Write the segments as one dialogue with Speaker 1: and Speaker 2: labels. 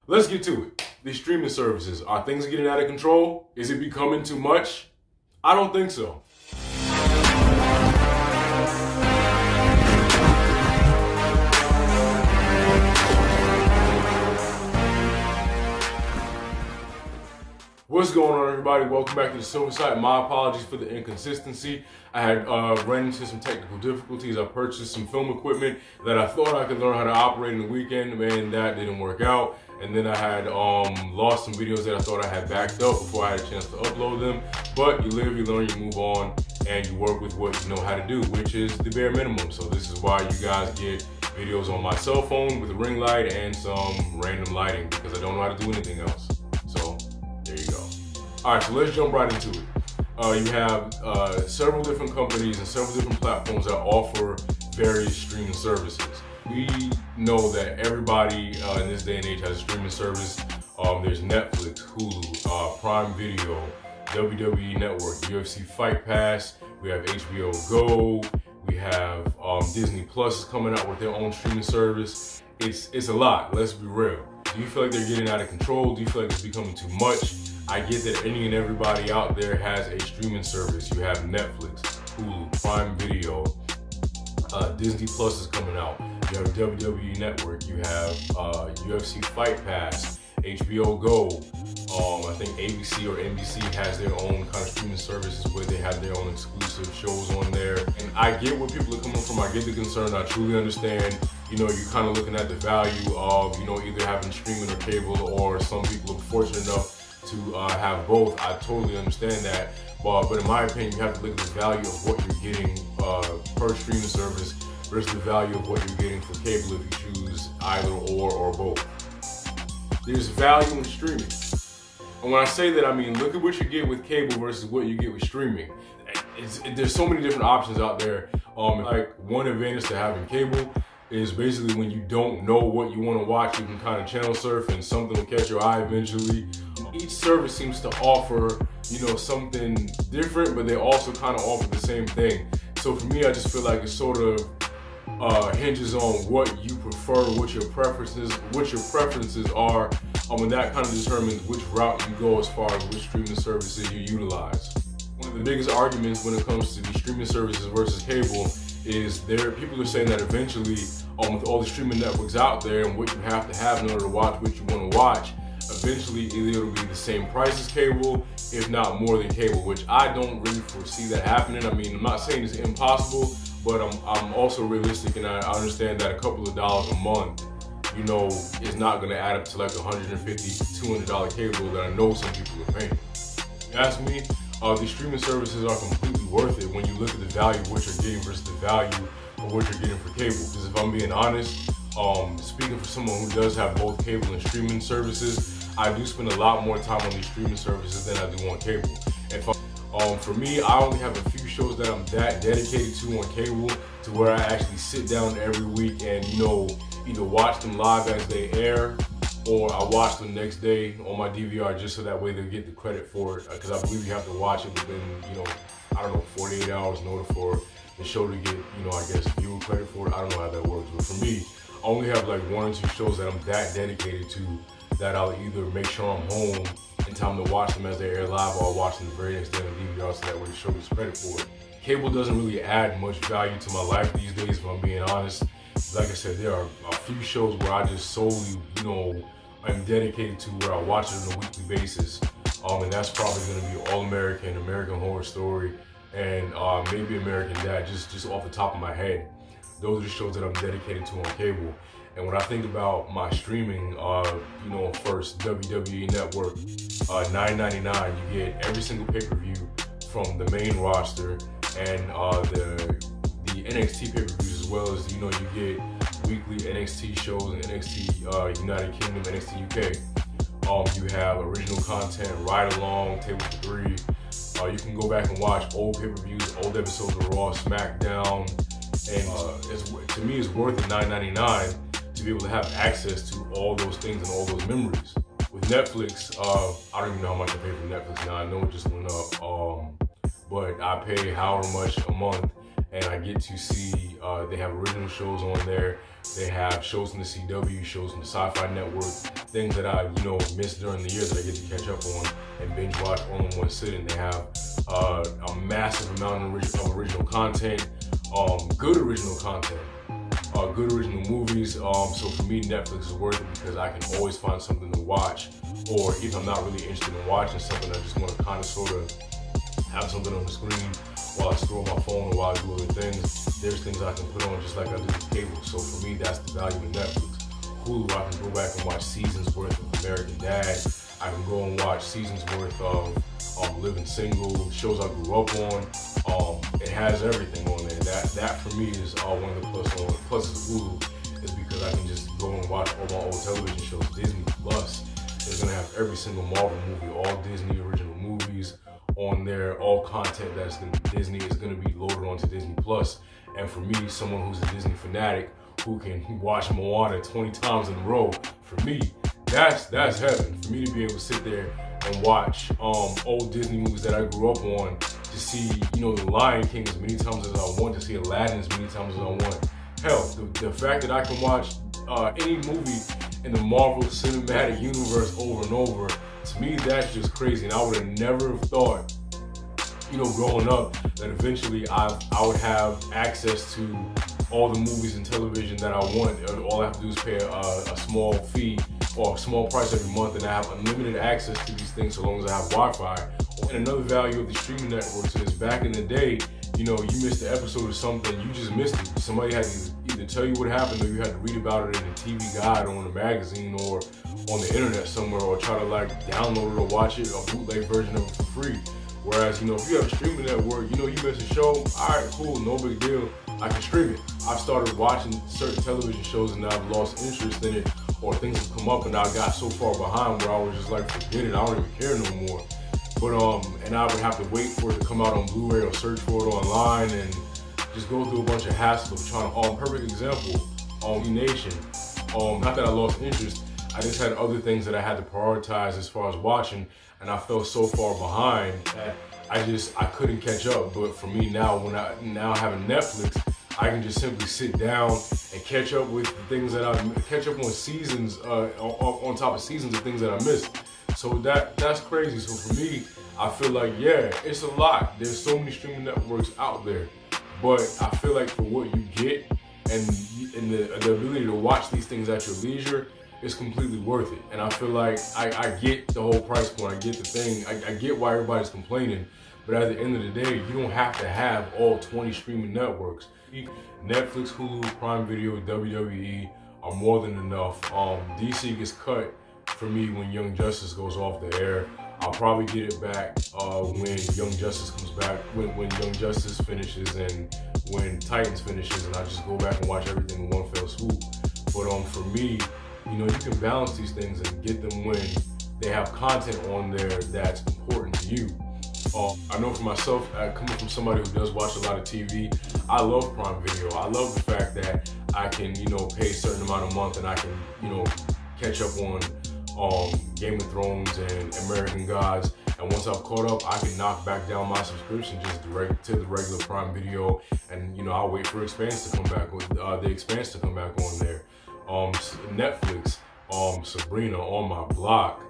Speaker 1: Let's get to it. These streaming services, are things getting out of control? Is it becoming too much? I don't think so. What's going on, everybody? Welcome back to the Silver Side. My apologies for the inconsistency. I had run into some technical difficulties. I purchased some film equipment that I thought I could learn how to operate in the weekend, and that didn't work out. And then I had lost some videos that I thought I had backed up before I had a chance to upload them. But you live, you learn, you move on, and you work with what you know how to do, which is the bare minimum. So this is why you guys get videos on my cell phone with a ring light and some random lighting, because I don't know how to do anything else. So there you go. All right, so let's jump right into it. You have several different companies and several different platforms that offer various streaming services. We know that everybody in this day and age has a streaming service. There's Netflix, Hulu, Prime Video, WWE Network, UFC Fight Pass. We have HBO Go. We have Disney Plus is coming out with their own streaming service. It's a lot. Let's be real. Do you feel like they're getting out of control? Do you feel like it's becoming too much? I get that any and everybody out there has a streaming service. You have Netflix, Hulu, Prime Video, Disney Plus is coming out. You have WWE Network. You have UFC Fight Pass, HBO Go. I think ABC or NBC has their own kind of streaming services where they have their own exclusive shows on there. And I get where people are coming from. I get the concern. I truly understand. You know, you're kind of looking at the value of, you know, either having streaming or cable, or some people are fortunate enough to have both. I totally understand that. But in my opinion, you have to look at the value of what you're getting per streaming service versus the value of what you're getting for cable if you choose either or both. There's value in streaming. And when I say that, I mean, look at what you get with cable versus what you get with streaming. There's so many different options out there. Like, one advantage to having cable is basically when you don't know what you want to watch, you can kind of channel surf and something will catch your eye eventually. Each service seems to offer, you know, something different, but they also kind of offer the same thing. So for me, I just feel like it sort of hinges on what you prefer, what your preferences are, and that kind of determines which route you go as far as which streaming services you utilize. One of the biggest arguments when it comes to the streaming services versus cable is people are saying that eventually, with all the streaming networks out there and what you have to have in order to watch what you want to watch, eventually either it'll be the same price as cable, if not more than cable, which I don't really foresee that happening. I mean, I'm not saying it's impossible, but I'm also realistic, and I understand that a couple of dollars a month, you know, is not going to add up to like $150 to $200 cable that I know some people are paying. If you ask me, these streaming services are completely worth it when you look at the value of what you're getting versus the value of what you're getting for cable. Because if I'm being honest, speaking for someone who does have both cable and streaming services, I do spend a lot more time on these streaming services than I do on cable. And for me, I only have a few shows that I'm that dedicated to on cable to where I actually sit down every week and, you know, either watch them live as they air, or I watch them the next day on my DVR just so that way they get the credit for it. Because I believe you have to watch it within, you know, 48 hours in order for the show to get, you know, I guess viewer credit for it. I don't know how that works, but for me, I only have like 1 or 2 shows that I'm that dedicated to that I'll either make sure I'm home in time to watch them as they air live, or I'll watch them the very next day on the DVR so that way the show gets credit for it. Cable doesn't really add much value to my life these days, if I'm being honest. Like I said, there are a few shows where I just solely, you know, I'm dedicated to, where I watch it on a weekly basis. And that's probably going to be All American, American Horror Story, and maybe American Dad, just off the top of my head. Those are the shows that I'm dedicated to on cable. And when I think about my streaming, you know, first, WWE Network, $9.99, you get every single pay-per-view from the main roster, and the NXT pay-per-views, as well as, you know, you get weekly NXT shows and NXT United Kingdom, NXT UK. You have original content, ride along, table for 3. You can go back and watch old pay-per-views, old episodes of Raw, SmackDown, and to me, it's worth it $9.99 to be able to have access to all those things and all those memories. With Netflix, I don't even know how much I pay for Netflix now. I know it just went up, but I pay however much a month, and I get to see, they have original shows on there. They have shows from the CW, shows from the Sci-Fi Network, things that I, missed during the year that I get to catch up on and binge watch all in one sitting. They have a massive amount of original content, good original content, good original movies. So for me, Netflix is worth it because I can always find something to watch, or if I'm not really interested in watching something, I just want to kind of sort of have something on the screen while I scroll my phone or while I do other things. There's things I can put on just like I do with cable. So for me, that's the value of Netflix. Hulu, I can go back and watch seasons worth of American Dad. I can go and watch seasons worth of Living Single, shows I grew up on. It has everything on there. That for me is one of the pluses of Hulu, is because I can just go and watch all my old television shows. Disney Plus is gonna have every single Marvel movie, all Disney original movies on there. All content that's gonna be Disney is gonna be loaded onto Disney Plus. And for me, someone who's a Disney fanatic who can watch Moana 20 times in a row, for me, that's heaven. For me to be able to sit there and watch old Disney movies that I grew up on, to see, The Lion King as many times as I want, to see Aladdin as many times as I want. Hell, the fact that I can watch any movie in the Marvel Cinematic Universe over and over, to me, that's just crazy. And I would have never thought, growing up, that eventually I would have access to all the movies and television that I want. All I have to do is pay a small fee or a small price every month, and I have unlimited access to these things so long as I have Wi-Fi. And another value of the streaming networks is, back in the day, you missed the episode of something, you just missed it. Somebody had to either tell you what happened, or you had to read about it in a TV guide or in a magazine or on the internet somewhere, or try to download it or watch it, a bootleg version of it for free. Whereas, if you have a streaming network, you miss a show, all right, cool, no big deal, I can stream it. I've started watching certain television shows and I've lost interest in it, or things have come up and I got so far behind where I was just like, forget it, I don't even care no more. But, and I would have to wait for it to come out on Blu-ray or search for it online and just go through a bunch of hassle of trying to, perfect example, E-Nation. Not that I lost interest, I just had other things that I had to prioritize as far as watching, and I fell so far behind that I couldn't catch up. But for me now, when I now having Netflix, I can just simply sit down and catch up with the things that catch up on seasons, on top of seasons of things that I missed. So that's crazy. So for me, I feel like, yeah, it's a lot. There's so many streaming networks out there, but I feel like for what you get and the ability to watch these things at your leisure, it's completely worth it. And I feel like I get the whole price point. I get the thing. I get why everybody's complaining. But at the end of the day, you don't have to have all 20 streaming networks. Netflix, Hulu, Prime Video, WWE are more than enough. DC gets cut for me when Young Justice goes off the air. I'll probably get it back when Young Justice comes back, when Young Justice finishes and when Titans finishes, and I just go back and watch everything in one fell swoop. But for me, you can balance these things and get them when they have content on there that's important to you. I know for myself, coming from somebody who does watch a lot of TV, I love Prime Video. I love the fact that I can, pay a certain amount a month and I can, catch up on Game of Thrones and American Gods. And once I've caught up, I can knock back down my subscription just direct to the regular Prime Video, and I'll wait for Expanse to come back with the Expanse to come back on there. Netflix, Sabrina, On My Block,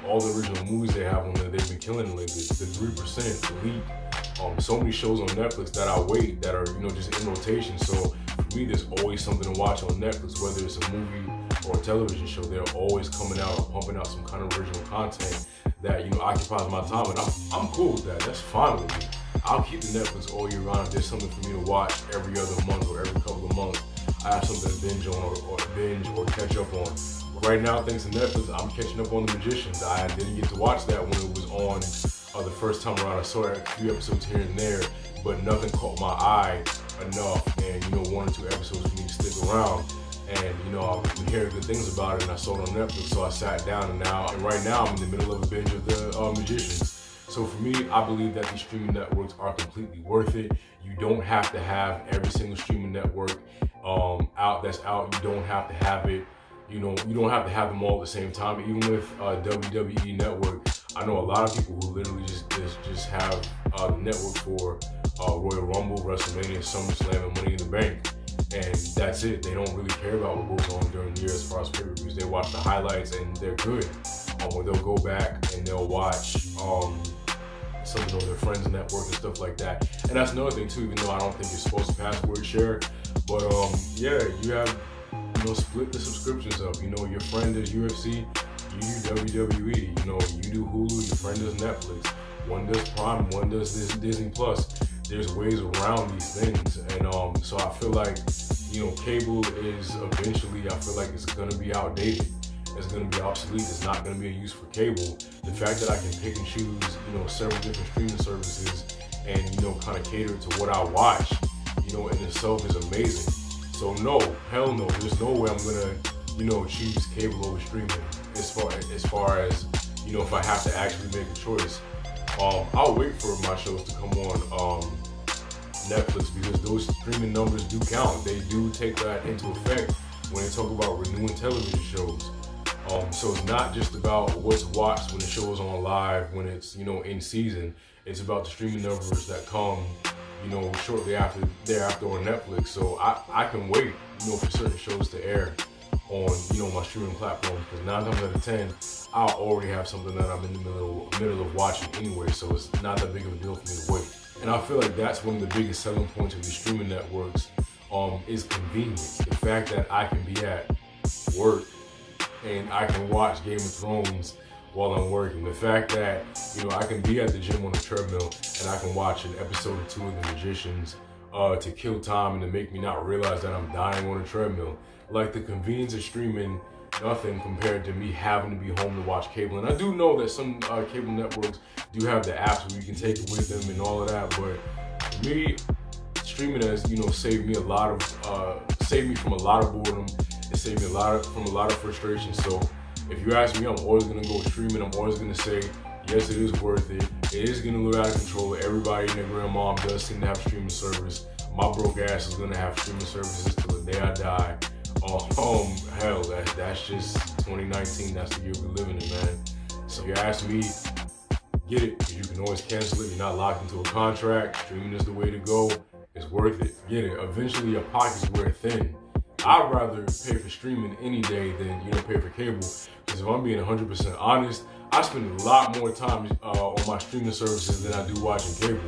Speaker 1: all the original movies they have on there, they've been killing it lately. The 3%, Elite, so many shows on Netflix that I wait that are just in rotation. So for me, there's always something to watch on Netflix, whether it's a movie or a television show. They're always coming out or pumping out some kind of original content that occupies my time, and I'm cool with that. That's fine with me. I'll keep the Netflix all year round if there's something for me to watch every other month or every couple of months. I have something to binge on or catch up on. Right now, thanks to Netflix, I'm catching up on The Magicians. I didn't get to watch that when it was on the first time around. I saw a few episodes here and there, but nothing caught my eye enough, and 1 or 2 episodes for me to stick around. And I've been hearing good things about it, and I saw it on Netflix, so I sat down, and right now I'm in the middle of a binge of The Magicians. So for me, I believe that these streaming networks are completely worth it. You don't have to have every single streaming network that's out. You don't have to have it. You don't have to have them all at the same time. Even with WWE Network, I know a lot of people who literally just have the network for Royal Rumble, WrestleMania, SummerSlam, and Money in the Bank. And that's it. They don't really care about what goes on during the year as far as pay-per-views. They watch the highlights and they're good. Or they'll go back and they'll watch something on their friends' network and stuff like that. And that's another thing too, even though I don't think you're supposed to password share. But yeah, you have, split the subscriptions up. Your friend is UFC, you do WWE, you do Hulu, your friend does Netflix. One does Prime, one does this Disney Plus. There's ways around these things. And so I feel like, cable is eventually, I feel like it's gonna be outdated. It's going to be obsolete. It's not going to be a use for cable. The fact that I can pick and choose, several different streaming services and, kind of cater to what I watch, in itself is amazing. So no, hell no. There's no way I'm going to, choose cable over streaming as far as, if I have to actually make a choice. I'll wait for my shows to come on Netflix because those streaming numbers do count. They do take that into effect when they talk about renewing television shows. So it's not just about what's watched when the show is on live, when it's, in season. It's about the streaming numbers that come, shortly thereafter on Netflix. So I can wait, for certain shows to air on, my streaming platforms. Because 9 times out of 10, I'll already have something that I'm in the middle of watching anyway. So it's not that big of a deal for me to wait. And I feel like that's one of the biggest selling points of these streaming networks, is convenience. The fact that I can be at work and I can watch Game of Thrones while I'm working. The fact that, I can be at the gym on the treadmill and I can watch an episode or 2 of The Magicians to kill time and to make me not realize that I'm dying on a treadmill. Like, the convenience of streaming, nothing compared to me having to be home to watch cable. And I do know that some cable networks do have the apps where you can take it with them and all of that, but for me, streaming has, saved me from a lot of boredom. It saved me from a lot of frustration. So if you ask me, I'm always gonna go streaming. I'm always gonna say, yes, it is worth it. It is gonna look out of control. Everybody and their grandmom does seem to have streaming service. My broke ass is gonna have streaming services till the day I die. Hell, that's just 2019. That's the year we're living in, man. So if you ask me, get it, because you can always cancel it. You're not locked into a contract. Streaming is the way to go. It's worth it. Get it. Eventually, your pockets wear thin. I'd rather pay for streaming any day than, pay for cable. Because if I'm being 100% honest, I spend a lot more time on my streaming services than I do watching cable.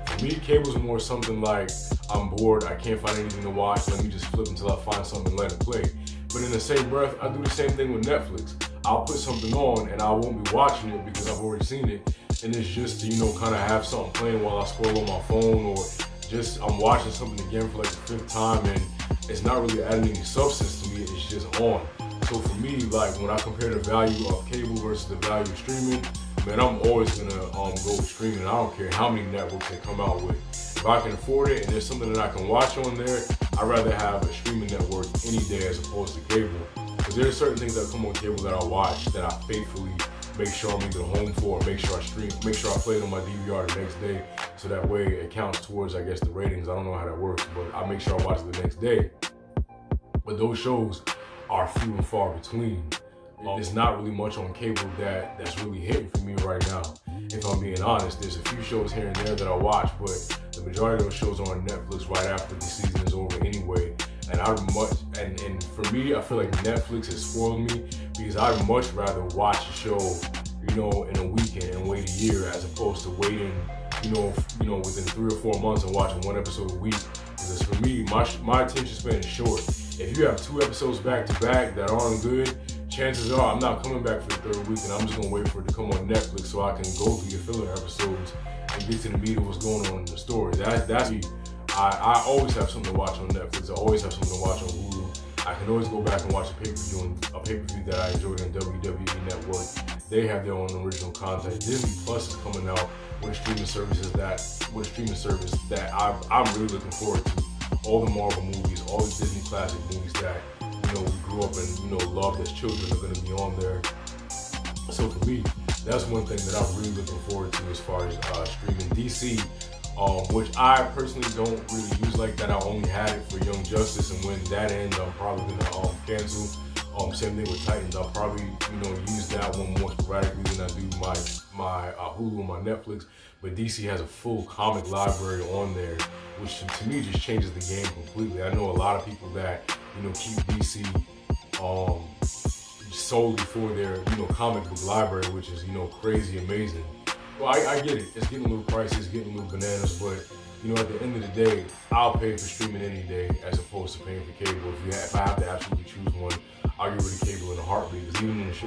Speaker 1: For me, cable's more something like, I'm bored, I can't find anything to watch, let me just flip until I find something and let it play. But in the same breath, I do the same thing with Netflix. I'll put something on and I won't be watching it because I've already seen it. And it's just to, kind of have something playing while I scroll on my phone, or just I'm watching something again for like the 5th time, and it's not really adding any substance to me, it's just on. So for me, like, when I compare the value of cable versus the value of streaming, man, I'm always gonna go with streaming. I don't care how many networks they come out with. If I can afford it and there's something that I can watch on there, I'd rather have a streaming network any day as opposed to cable. Because there's certain things that come on cable that I watch that I faithfully make sure I'm either home for, or make sure I play it on my DVR the next day, so that way it counts towards, I guess, the ratings. I don't know how that works, but I make sure I watch it the next day. But those shows are few and far between. There's not really much on cable that's really hitting for me right now. If I'm being honest, there's a few shows here and there that I watch, but the majority of those shows are on Netflix right after the season is over anyway. And for me, I feel like Netflix has spoiled me, because I'd much rather watch a show, in a weekend and wait a year, as opposed to waiting, within 3 or 4 months and watching 1 episode a week. Because for me, my attention span is short. If you have 2 episodes back to back that aren't good, chances are I'm not coming back for the 3rd week, and I'm just gonna wait for it to come on Netflix so I can go through your filler episodes and get to the meat of what's going on in the story. That's me. I always have something to watch on Netflix. I always have something to watch on Hulu. I can always go back and watch a pay-per-view that I enjoyed on WWE Network. They have their own original content. Disney Plus is coming out with a streaming service that I'm really looking forward to. All the Marvel movies, all the Disney classic movies that we grew up and loved as children are going to be on there. So for me, that's one thing that I'm really looking forward to as far as streaming. DC, which I personally don't really use like that. I only had it for Young Justice, and when that ends, I'm probably gonna cancel. Same thing with Titans. I'll probably, use that one more sporadically than I do my Hulu and my Netflix. But DC has a full comic library on there, which to me just changes the game completely. I know a lot of people that, keep DC solely for their, comic book library, which is, crazy amazing. Well, I get it. It's getting a little pricey, it's getting a little bananas, but at the end of the day, I'll pay for streaming any day as opposed to paying for cable. If I have to absolutely choose one, I'll get rid of cable in a heartbeat. Because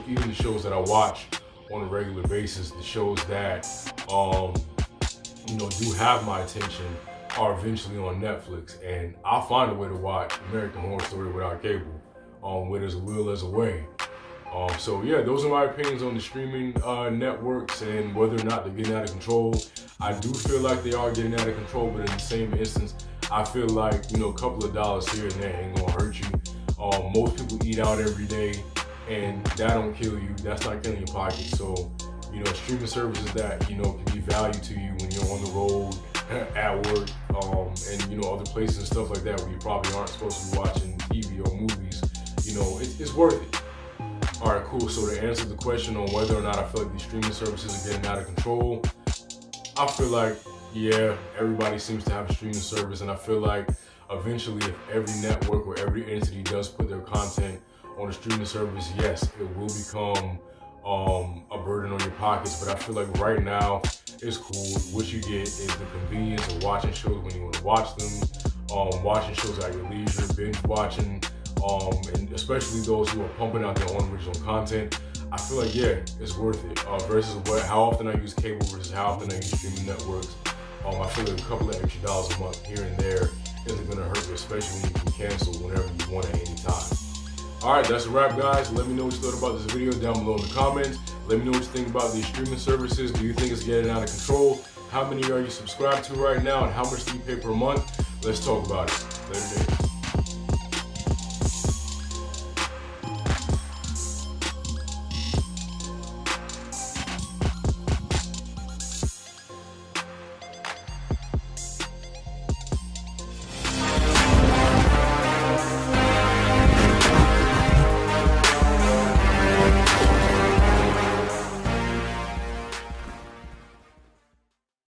Speaker 1: even the shows that I watch on a regular basis, the shows that do have my attention are eventually on Netflix, and I'll find a way to watch American Horror Story without cable. Where there's a will, there's a way. So yeah, those are my opinions on the streaming networks and whether or not they're getting out of control. I do feel like they are getting out of control, but in the same instance, I feel like, a couple of dollars here and there ain't gonna hurt you. Most people eat out every day, and that don't kill you. That's not killing your pocket. So, streaming services that, can be value to you when you're on the road, at work, and, other places and stuff like that where you probably aren't supposed to be watching TV or movies, it's worth it. All right, cool. So to answer the question on whether or not I feel like these streaming services are getting out of control, I feel like, yeah, everybody seems to have a streaming service, and I feel like eventually if every network or every entity does put their content on a streaming service, yes, it will become a burden on your pockets. But I feel like right now it's cool. What you get is the convenience of watching shows when you want to watch them, watching shows at your leisure, binge watching, and especially those who are pumping out their own original content. I feel like, yeah, it's worth it. Versus how often I use cable versus how often I use streaming networks. I feel like a couple of extra dollars a month here and there isn't gonna hurt you, especially when you can cancel whenever you want at any time. All right, that's a wrap, guys. Let me know what you thought about this video down below in the comments. Let me know what you think about these streaming services. Do you think it's getting out of control? How many are you subscribed to right now, and how much do you pay per month? Let's talk about it. Later, day.